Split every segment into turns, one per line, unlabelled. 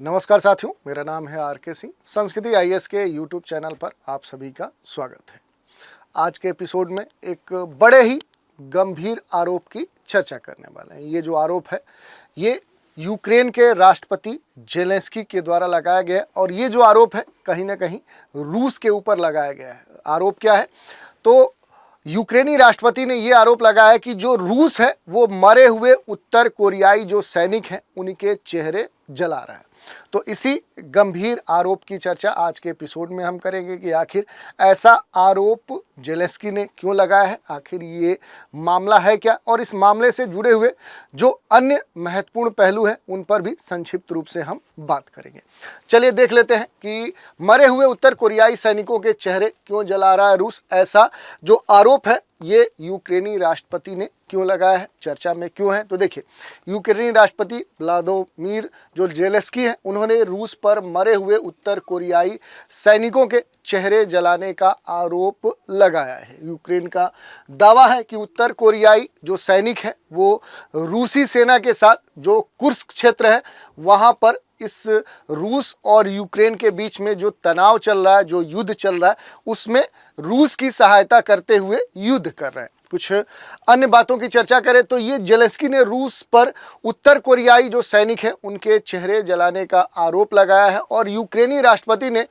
नमस्कार साथियों, मेरा नाम है आर.के. सिंह। संस्कृति आईएएस के यूट्यूब चैनल पर आप सभी का स्वागत है। आज के एपिसोड में एक बड़े ही गंभीर आरोप की चर्चा करने वाले हैं। ये जो आरोप है ये यूक्रेन के राष्ट्रपति जेलेंस्की के द्वारा लगाया गया है और ये जो आरोप है कहीं ना कहीं रूस के ऊपर लगाया गया है। आरोप क्या है? तो यूक्रेनी राष्ट्रपति ने ये आरोप लगाया कि जो रूस है वो मरे हुए उत्तर कोरियाई जो सैनिक हैं उनके चेहरे जला रहा है। तो इसी गंभीर आरोप की चर्चा आज के एपिसोड में हम करेंगे कि आखिर ऐसा आरोप जेलेंस्की ने क्यों लगाया है, आखिर ये मामला है क्या, और इस मामले से जुड़े हुए जो अन्य महत्वपूर्ण पहलू हैं उन पर भी संक्षिप्त रूप से हम बात करेंगे। चलिए देख लेते हैं कि मरे हुए उत्तर कोरियाई सैनिकों के चेहरे क्यों जला रहा है रूस। ऐसा जो आरोप है ये यूक्रेनी राष्ट्रपति ने क्यों लगाया है, चर्चा में क्यों है। तो देखिए, यूक्रेनी राष्ट्रपति व्लादिमीर जो जेलेंस्की हैं उन्होंने रूस पर मरे हुए उत्तर कोरियाई सैनिकों के चेहरे जलाने का आरोप लगाया है। यूक्रेन का दावा है कि उत्तर कोरियाई जो सैनिक है वो रूसी सेना के साथ जो कुर्स्क क्षेत्र है वहाँ पर इस रूस और यूक्रेन के बीच में जो तनाव चल रहा है, जो युद्ध चल रहा है, उसमें रूस की सहायता करते हुए युद्ध कर रहे हैं। कुछ अन्य बातों की चर्चा करें तो ये जेलेंस्की ने रूस पर उत्तर कोरियाई जो सैनिक हैं उनके चेहरे जलाने का आरोप लगाया है और यूक्रेनी राष्ट्रपति ने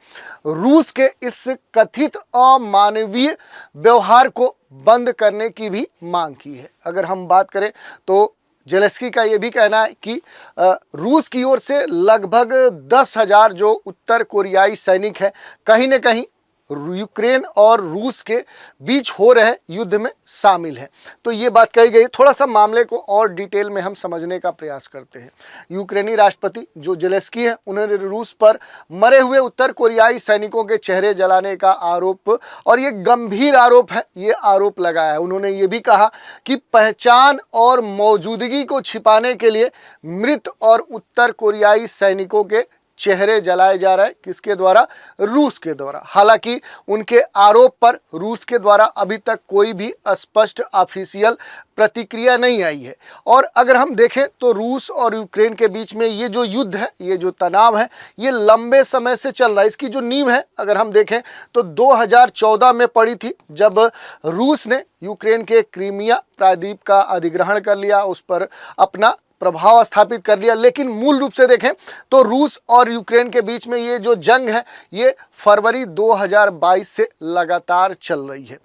रूस के इस कथित अमानवीय व्यवहार को बंद करने की भी मांग की है। अगर हम बात करें तो जेलेंस्की का ये भी कहना है कि रूस की ओर से लगभग 10,000 जो उत्तर कोरियाई सैनिक हैं कहीं न कहीं यूक्रेन और रूस के बीच हो रहे युद्ध में शामिल है। तो ये बात कही गई। थोड़ा सा मामले को और डिटेल में हम समझने का प्रयास करते हैं। यूक्रेनी राष्ट्रपति जो जेलेंस्की है उन्होंने रूस पर मरे हुए उत्तर कोरियाई सैनिकों के चेहरे जलाने का आरोप, और ये गंभीर आरोप है, ये आरोप लगाया है। उन्होंने ये भी कहा कि पहचान और मौजूदगी को छिपाने के लिए मृत और उत्तर कोरियाई सैनिकों के चेहरे जलाए जा रहे हैं। किसके द्वारा? रूस के द्वारा। हालांकि उनके आरोप पर रूस के द्वारा अभी तक कोई भी स्पष्ट ऑफिशियल प्रतिक्रिया नहीं आई है। और अगर हम देखें तो रूस और यूक्रेन के बीच में ये जो युद्ध है, ये जो तनाव है, ये लंबे समय से चल रहा है। इसकी जो नींव है अगर हम देखें तो 2014 में पड़ी थी, जब रूस ने यूक्रेन के क्रीमिया प्रायद्वीप का अधिग्रहण कर लिया, उस पर अपना प्रभाव स्थापित कर लिया। लेकिन मूल रूप से देखें तो रूस और यूक्रेन के बीच में ये जो जंग है ये फरवरी 2022 से लगातार चल रही है।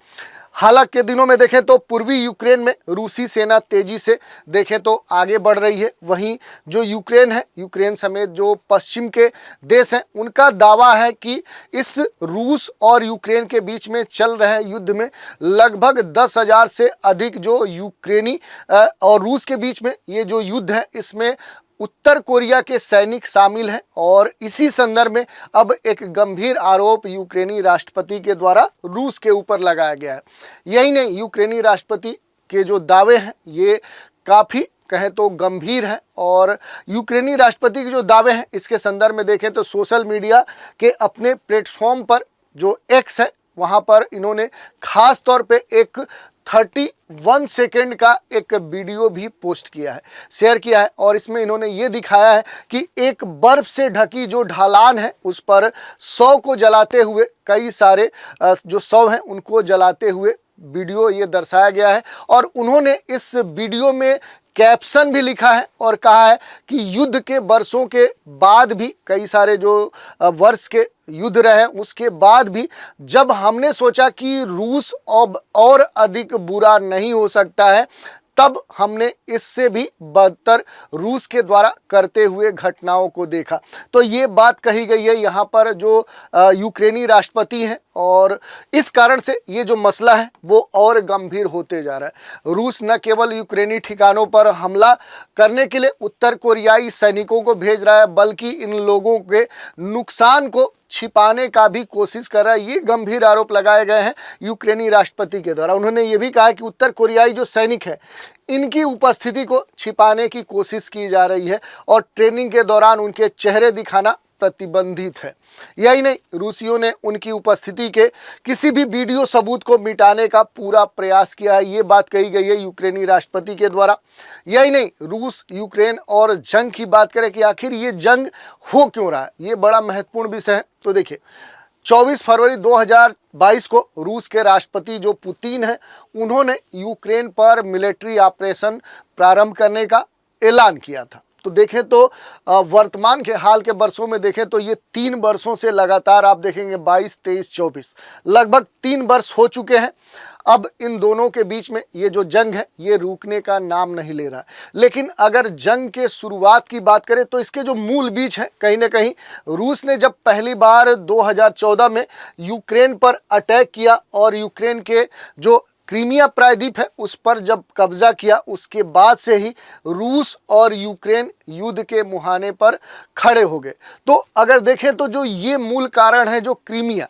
हालांकि के दिनों में देखें तो पूर्वी यूक्रेन में रूसी सेना तेजी से देखें तो आगे बढ़ रही है। वहीं जो यूक्रेन है, यूक्रेन समेत जो पश्चिम के देश हैं, उनका दावा है कि इस रूस और यूक्रेन के बीच में चल रहे युद्ध में लगभग 10,000 से अधिक जो यूक्रेनी और रूस के बीच में ये जो युद्ध है इसमें उत्तर कोरिया के सैनिक शामिल हैं। और इसी संदर्भ में अब एक गंभीर आरोप यूक्रेनी राष्ट्रपति के द्वारा रूस के ऊपर लगाया गया है। यही नहीं, यूक्रेनी राष्ट्रपति के जो दावे हैं ये काफ़ी कहें तो गंभीर हैं। और यूक्रेनी राष्ट्रपति के जो दावे हैं इसके संदर्भ में देखें तो सोशल मीडिया के अपने प्लेटफॉर्म पर जो एक्स है वहाँ पर इन्होंने खास तौर पे एक 31 सेकेंड का एक वीडियो भी पोस्ट किया है, शेयर किया है। और इसमें इन्होंने ये दिखाया है कि एक बर्फ से ढकी जो ढलान है उस पर शव को जलाते हुए, कई सारे जो शव हैं उनको जलाते हुए वीडियो ये दर्शाया गया है। और उन्होंने इस वीडियो में कैप्शन भी लिखा है और कहा है कि युद्ध के वर्षों के बाद भी, कई सारे जो वर्ष के युद्ध रहे उसके बाद भी, जब हमने सोचा कि रूस अब और अधिक बुरा नहीं हो सकता है, तब हमने इससे भी बदतर रूस के द्वारा करते हुए घटनाओं को देखा। तो ये बात कही गई है यहाँ पर जो यूक्रेनी राष्ट्रपति हैं, और इस कारण से ये जो मसला है वो और गंभीर होते जा रहा है। रूस न केवल यूक्रेनी ठिकानों पर हमला करने के लिए उत्तर कोरियाई सैनिकों को भेज रहा है, बल्कि इन लोगों के नुकसान को छिपाने का भी कोशिश कर रहा है। ये गंभीर आरोप लगाए गए हैं यूक्रेनी राष्ट्रपति के द्वारा। उन्होंने ये भी कहा कि उत्तर कोरियाई जो सैनिक है इनकी उपस्थिति को छिपाने की कोशिश की जा रही है और ट्रेनिंग के दौरान उनके चेहरे दिखाना प्रतिबंधित है। यही नहीं, रूसियों ने उनकी उपस्थिति के किसी भी वीडियो सबूत को मिटाने का पूरा प्रयास किया है, ये बात कही गई है यूक्रेनी राष्ट्रपति के द्वारा। यही नहीं, रूस यूक्रेन और जंग की बात करें कि आखिर ये जंग हो क्यों रहा है, ये बड़ा महत्वपूर्ण विषय है। तो देखिए, 24 फरवरी 2022 को रूस के राष्ट्रपति जो पुतिन हैं, उन्होंने यूक्रेन पर मिलिट्री ऑपरेशन प्रारंभ करने का ऐलान किया था। तो देखें तो वर्तमान के हाल के वर्षों में देखें तो ये 3 वर्षों से लगातार आप देखेंगे 22, 23, 24 लगभग 3 वर्ष हो चुके हैं। अब इन दोनों के बीच में ये जो जंग है ये रुकने का नाम नहीं ले रहा है। लेकिन अगर जंग के शुरुआत की बात करें तो इसके जो मूल बीज है, कहीं ना कहीं रूस ने जब पहली बार 2014 में यूक्रेन पर अटैक किया और यूक्रेन के जो क्रीमिया प्रायद्वीप है उस पर जब कब्जा किया, उसके बाद से ही रूस और यूक्रेन युद्ध के मुहाने पर खड़े हो गए। तो अगर देखें तो जो ये मूल कारण है, जो क्रीमिया,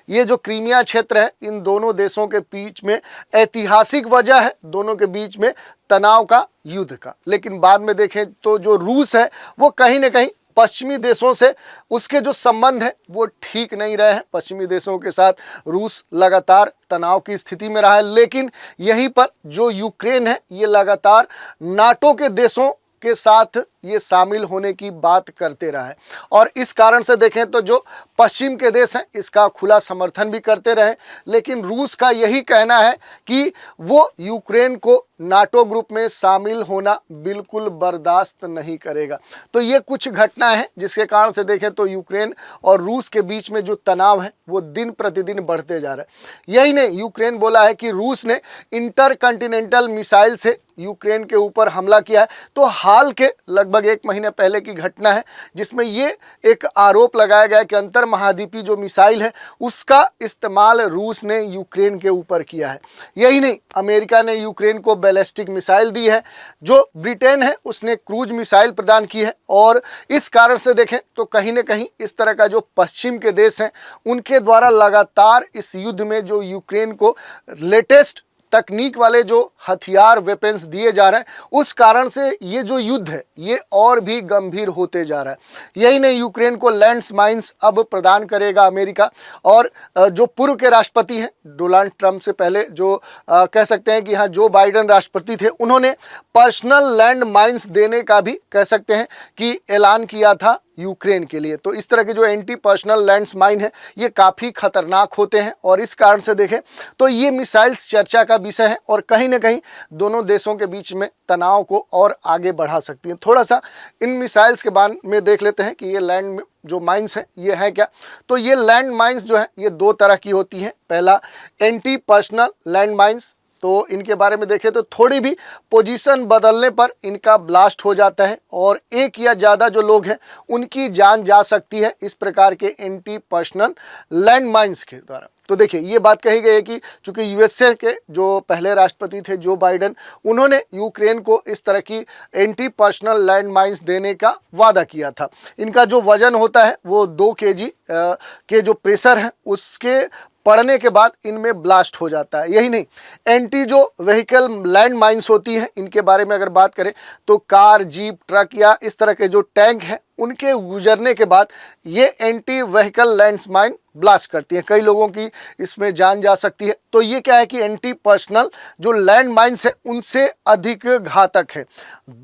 ये जो क्रीमिया क्षेत्र है, इन दोनों देशों के बीच में ऐतिहासिक वजह है, दोनों के बीच में तनाव का, युद्ध का। लेकिन बाद में देखें तो जो रूस है वो कहीं ना कहीं पश्चिमी देशों से उसके जो संबंध है वो ठीक नहीं रहे हैं। पश्चिमी देशों के साथ रूस लगातार तनाव की स्थिति में रहा है। लेकिन यहीं पर जो यूक्रेन है ये लगातार नाटो के देशों के साथ ये शामिल होने की बात करते रहा है और इस कारण से देखें तो जो पश्चिम के देश हैं इसका खुला समर्थन भी करते रहे। लेकिन रूस का यही कहना है कि वो यूक्रेन को नाटो ग्रुप में शामिल होना बिल्कुल बर्दाश्त नहीं करेगा। तो ये कुछ घटनाएं हैं जिसके कारण से देखें तो यूक्रेन और रूस के बीच में जो तनाव है वो दिन प्रतिदिन बढ़ते जा रहा है। यही नहीं, यूक्रेन बोला है कि रूस ने इंटरकंटिनेंटल मिसाइल से यूक्रेन के ऊपर हमला किया है। तो हाल के लगभग 1 महीने पहले की घटना है जिसमें ये एक आरोप लगाया गया कि अंतर महाद्वीपीय जो मिसाइल है उसका इस्तेमाल रूस ने यूक्रेन के ऊपर किया है। यही नहीं, अमेरिका ने यूक्रेन को बैलिस्टिक मिसाइल दी है, जो ब्रिटेन है उसने क्रूज मिसाइल प्रदान की है। और इस कारण से देखें तो कहीं ना कहीं इस तरह का जो पश्चिम के देश हैं उनके द्वारा लगातार इस युद्ध में जो यूक्रेन को लेटेस्ट तकनीक वाले जो हथियार वेपन्स दिए जा रहे हैं, उस कारण से ये जो युद्ध है ये और भी गंभीर होते जा रहा है। यही नहीं, यूक्रेन को लैंड माइंस अब प्रदान करेगा अमेरिका। और जो पूर्व के राष्ट्रपति हैं डोनाल्ड ट्रंप से पहले जो कह सकते हैं कि हाँ जो बाइडेन राष्ट्रपति थे, उन्होंने पर्सनल लैंड माइंस देने का भी कह सकते हैं कि ऐलान किया था यूक्रेन के लिए। तो इस तरह के जो एंटी पर्सनल लैंड्स माइन है ये काफ़ी खतरनाक होते हैं और इस कारण से देखें तो ये मिसाइल्स चर्चा का विषय है और कहीं ना कहीं दोनों देशों के बीच में तनाव को और आगे बढ़ा सकती हैं। थोड़ा सा इन मिसाइल्स के बारे में देख लेते हैं कि ये लैंड जो माइंस है ये है क्या। तो ये लैंड माइंस जो है ये 2 तरह की होती हैं। पहला एंटी पर्सनल लैंड माइंस, तो इनके बारे में देखें तो थोड़ी भी पोजीशन बदलने पर इनका ब्लास्ट हो जाता है और एक या ज़्यादा जो लोग हैं उनकी जान जा सकती है इस प्रकार के एंटी पर्सनल लैंड माइंस के द्वारा। तो देखिए ये बात कही गई है कि चूंकि यूएसए के जो पहले राष्ट्रपति थे जो बाइडेन, उन्होंने यूक्रेन को इस तरह की एंटी पर्सनल लैंड माइंस देने का वादा किया था। इनका जो वजन होता है वो 2 kg के जो प्रेशर है उसके पड़ने के बाद इनमें ब्लास्ट हो जाता है। यही नहीं, एंटी जो व्हीकल लैंड माइंस होती हैं इनके बारे में अगर बात करें तो कार, जीप, ट्रक या इस तरह के जो टैंक हैं उनके गुजरने के बाद ये anti vehicle land mine blast करती हैं, कई लोगों की इसमें जान जा सकती है। तो ये क्या है कि एंटी पर्सनल जो लैंड माइंस है उनसे अधिक घातक है।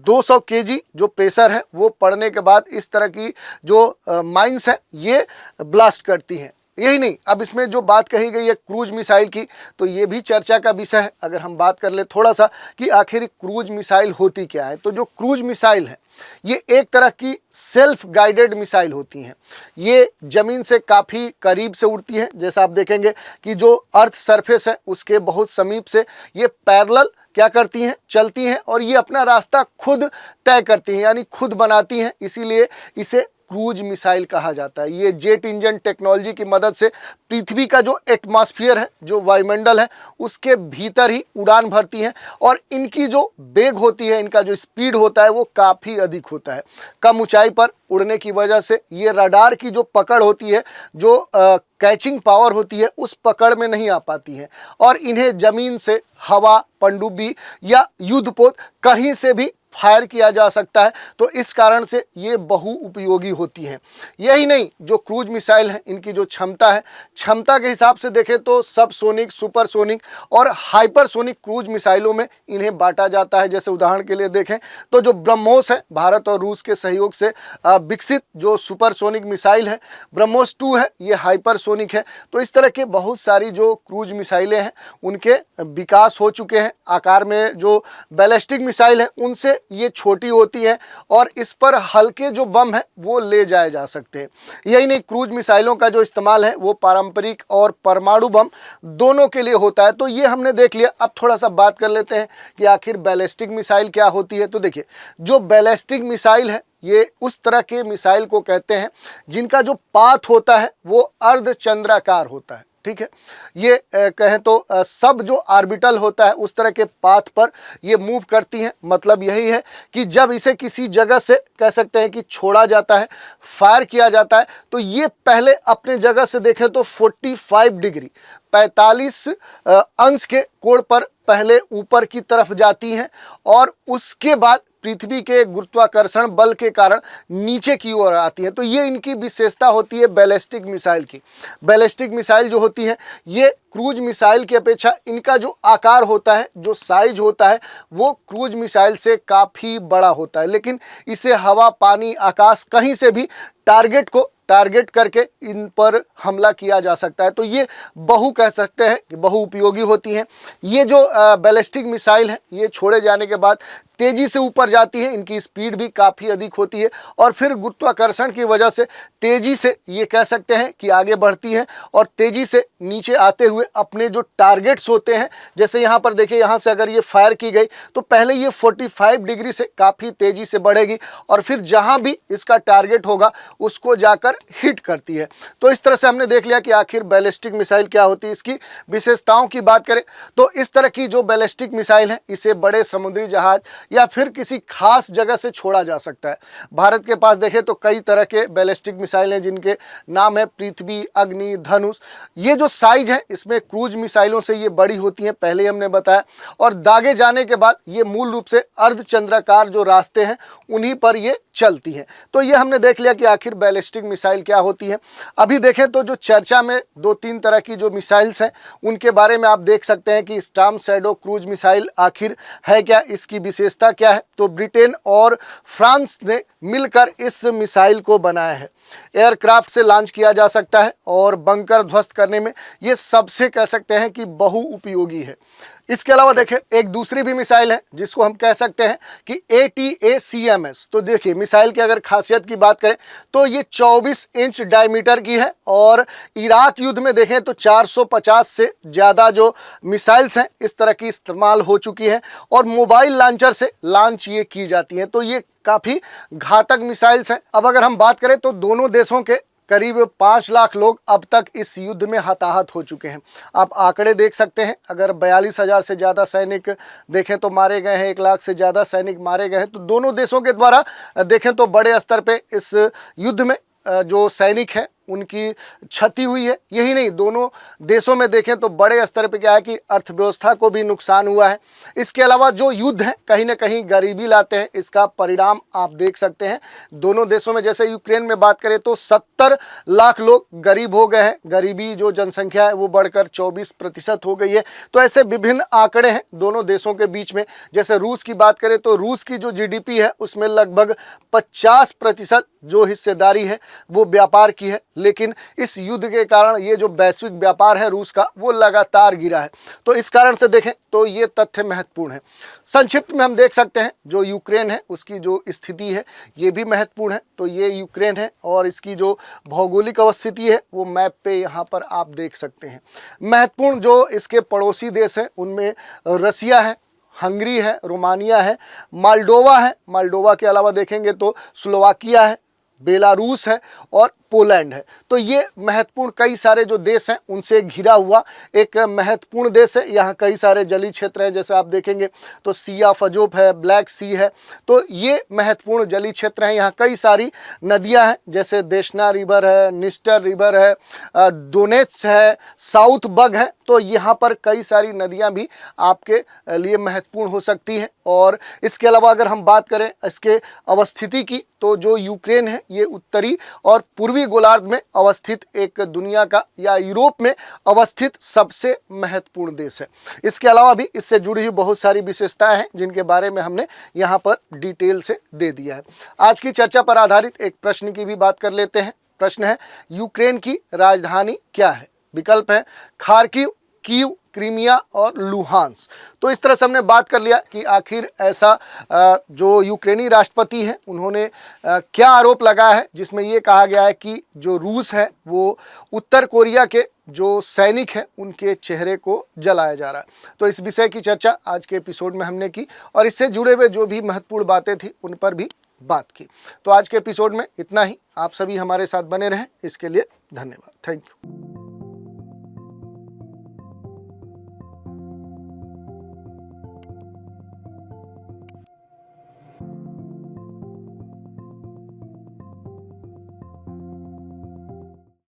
200 kg जो प्रेशर है वो पड़ने के बाद इस तरह की जो माइंस है ये ब्लास्ट करती हैं। यही नहीं, अब इसमें जो बात कही गई है क्रूज मिसाइल की, तो ये भी चर्चा का विषय है। अगर हम बात कर ले थोड़ा सा कि आखिर क्रूज मिसाइल होती क्या है, तो जो क्रूज मिसाइल है ये एक तरह की सेल्फ गाइडेड मिसाइल होती हैं। ये ज़मीन से काफ़ी करीब से उड़ती हैं। जैसा आप देखेंगे कि जो अर्थ सरफेस है उसके बहुत समीप से ये पैरेलल क्या करती हैं, चलती हैं और ये अपना रास्ता खुद तय करती हैं, यानी खुद बनाती हैं। इसीलिए इसे क्रूज मिसाइल कहा जाता है। ये जेट इंजन टेक्नोलॉजी की मदद से पृथ्वी का जो एटमॉस्फेयर है, जो वायुमंडल है, उसके भीतर ही उड़ान भरती हैं और इनकी जो वेग होती है, इनका जो स्पीड होता है वो काफ़ी अधिक होता है। कम ऊंचाई पर उड़ने की वजह से ये रडार की जो पकड़ होती है, जो कैचिंग पावर होती है, उस पकड़ में नहीं आ पाती हैं और इन्हें ज़मीन से, हवा, पनडुब्बी या युद्धपोत कहीं से भी फायर किया जा सकता है। तो इस कारण से ये बहुउपयोगी होती हैं। यही नहीं, जो क्रूज मिसाइल हैं इनकी जो क्षमता है, क्षमता के हिसाब से देखें तो सबसोनिक, सुपरसोनिक और हाइपरसोनिक क्रूज मिसाइलों में इन्हें बांटा जाता है। जैसे उदाहरण के लिए देखें तो जो ब्रह्मोस है, भारत और रूस के सहयोग से विकसित जो सुपरसोनिक मिसाइल है, ब्रह्मोस 2 है, ये हाइपरसोनिक है। तो इस तरह के बहुत सारी जो क्रूज मिसाइलें हैं उनके विकास हो चुके हैं। आकार में जो बैलिस्टिक मिसाइल है उनसे ये छोटी होती है और इस पर हल्के जो बम है वो ले जाए जा सकते हैं। यही नहीं, क्रूज मिसाइलों का जो इस्तेमाल है वो पारंपरिक और परमाणु बम दोनों के लिए होता है। तो ये हमने देख लिया। अब थोड़ा सा बात कर लेते हैं कि आखिर बैलिस्टिक मिसाइल क्या होती है। तो देखिए, जो बैलिस्टिक मिसाइल है ये उस तरह के मिसाइल को कहते हैं जिनका जो पाथ होता है वो अर्धचंद्राकार होता है। ठीक है, ये कहें तो सब जो ऑर्बिटल होता है उस तरह के पाथ पर ये मूव करती हैं। मतलब यही है कि जब इसे किसी जगह से कह सकते हैं कि छोड़ा जाता है, फायर किया जाता है, तो ये पहले अपने जगह से देखें तो 45 डिग्री 45 अंश के कोण पर पहले ऊपर की तरफ जाती हैं और उसके बाद पृथ्वी के गुरुत्वाकर्षण बल के कारण नीचे की ओर आती है। तो ये इनकी विशेषता होती है बैलिस्टिक मिसाइल की। बैलिस्टिक मिसाइल जो होती है ये क्रूज मिसाइल की अपेक्षा इनका जो आकार होता है, जो साइज होता है, वो क्रूज मिसाइल से काफ़ी बड़ा होता है। लेकिन इसे हवा, पानी, आकाश कहीं से भी टारगेट करके इन पर हमला किया जा सकता है। तो ये कह सकते हैं कि बहुउपयोगी होती हैं। ये जो बैलिस्टिक मिसाइल है ये छोड़े जाने के बाद तेज़ी से ऊपर जाती है, इनकी स्पीड भी काफ़ी अधिक होती है और फिर गुरुत्वाकर्षण की वजह से तेज़ी से ये कह सकते हैं कि आगे बढ़ती है और तेज़ी से नीचे आते हुए अपने जो टारगेट्स होते हैं, जैसे यहाँ पर देखिए, यहाँ से अगर ये फायर की गई तो पहले ये 45 डिग्री से काफ़ी तेज़ी से बढ़ेगी और फिर जहाँ भी इसका टारगेट होगा उसको जाकर हिट करती है। तो इस तरह से हमने देख लिया कि आखिर बैलिस्टिक मिसाइल क्या होती है। इसकी विशेषताओं की बात करें तो इस तरह की जो बैलिस्टिक मिसाइल है इसे बड़े समुद्री जहाज या फिर किसी खास जगह से छोड़ा जा सकता है। भारत के पास देखें तो कई तरह के बैलिस्टिक मिसाइल हैं जिनके नाम है पृथ्वी, अग्नि, धनुष। ये जो साइज है इसमें क्रूज मिसाइलों से ये बड़ी होती हैं, पहले हमने बताया, और दागे जाने के बाद ये मूल रूप से अर्धचंद्राकार जो रास्ते हैं उन्हीं पर ये चलती हैं। तो ये हमने देख लिया कि आखिर बैलिस्टिक मिसाइल क्या होती है। अभी देखें तो जो चर्चा में 2-3 तरह की जो मिसाइल्स हैं उनके बारे में आप देख सकते हैं कि स्टॉर्म शैडो क्रूज मिसाइल आखिर है क्या, इसकी विशेषता क्या है। तो ब्रिटेन और फ्रांस ने मिलकर इस मिसाइल को बनाया है। एयरक्राफ्ट से लॉन्च किया जा सकता है और बंकर ध्वस्त करने में ये सबसे कह सकते हैं कि बहुउपयोगी है। इसके अलावा देखें एक दूसरी भी मिसाइल है जिसको हम कह सकते हैं कि ATACMS। तो देखिए, मिसाइल की अगर खासियत की बात करें तो ये 24 इंच डायमीटर की है और इराक युद्ध में देखें तो 450 से ज़्यादा जो मिसाइल्स हैं इस तरह की इस्तेमाल हो चुकी है और मोबाइल लॉन्चर से लॉन्च ये की जाती हैं। तो ये काफ़ी घातक मिसाइल्स हैं। अब अगर हम बात करें तो दोनों देशों के करीब 5 लाख लोग अब तक इस युद्ध में हताहत हो चुके हैं। आप आंकड़े देख सकते हैं, अगर 42,000 से ज़्यादा सैनिक देखें तो मारे गए हैं, 1 लाख से ज़्यादा सैनिक मारे गए हैं। तो दोनों देशों के द्वारा देखें तो बड़े स्तर पे इस युद्ध में जो सैनिक हैं उनकी क्षति हुई है। यही नहीं, दोनों देशों में देखें तो बड़े स्तर पे क्या है कि अर्थव्यवस्था को भी नुकसान हुआ है। इसके अलावा जो युद्ध है कहीं ना कहीं गरीबी लाते हैं, इसका परिणाम आप देख सकते हैं दोनों देशों में। जैसे यूक्रेन में बात करें तो 70 लाख लोग गरीब हो गए हैं, गरीबी जो जनसंख्या है वो बढ़कर 24% हो गई है। तो ऐसे विभिन्न आंकड़े हैं दोनों देशों के बीच में। जैसे रूस की बात करें तो रूस की जो GDP है उसमें लगभग 50% जो हिस्सेदारी है वो व्यापार की है, लेकिन इस युद्ध के कारण ये जो वैश्विक व्यापार है रूस का वो लगातार गिरा है। तो इस कारण से देखें तो ये तथ्य महत्वपूर्ण है। संक्षिप्त में हम देख सकते हैं जो यूक्रेन है उसकी जो स्थिति है ये भी महत्वपूर्ण है। तो ये यूक्रेन है और इसकी जो भौगोलिक अवस्थिति है वो मैप पे यहाँ पर आप देख सकते हैं। महत्वपूर्ण जो इसके पड़ोसी देश हैं उनमें रसिया है, हंगरी है, रोमानिया है, माल्डोवा है। माल्डोवा के अलावा देखेंगे तो स्लोवाकिया है, बेलारूस है और पोलैंड है। तो ये महत्वपूर्ण कई सारे जो देश हैं उनसे घिरा हुआ एक महत्वपूर्ण देश है। यहाँ कई सारे जलीय क्षेत्र हैं, जैसे आप देखेंगे तो सी ऑफ अजोव है, ब्लैक सी है, तो ये महत्वपूर्ण जलीय क्षेत्र हैं। यहाँ कई सारी नदियाँ हैं, जैसे देशना रिवर है, निस्टर रिवर है, डोनेट्स है, साउथ बग है। तो यहाँ पर कई सारी नदियाँ भी आपके लिए महत्वपूर्ण हो सकती हैं। और इसके अलावा अगर हम बात करें इसके अवस्थिति की, तो जो यूक्रेन है ये उत्तरी और पूर्वी गोलार्ध में अवस्थित एक दुनिया का या यूरोप में अवस्थित सबसे महत्वपूर्ण देश है। इसके अलावा भी इससे जुड़ी हुई बहुत सारी विशेषताएं हैं जिनके बारे में हमने यहाँ पर डिटेल से दे दिया है। आज की चर्चा पर आधारित एक प्रश्न की भी बात कर लेते हैं। प्रश्न है, यूक्रेन की राजधानी क्या है? विकल्प है खार्किव, कीव, क्रीमिया और लुहांस। तो इस तरह से हमने बात कर लिया कि आखिर ऐसा जो यूक्रेनी राष्ट्रपति हैं उन्होंने क्या आरोप लगाया है, जिसमें ये कहा गया है कि जो रूस है वो उत्तर कोरिया के जो सैनिक हैं उनके चेहरे को जलाया जा रहा है। तो इस विषय की चर्चा आज के एपिसोड में हमने की और इससे जुड़े हुए जो भी महत्वपूर्ण बातें थी उन पर भी बात की। तो आज के एपिसोड में इतना ही। आप सभी हमारे साथ बने रहें, इसके लिए धन्यवाद। Thank you.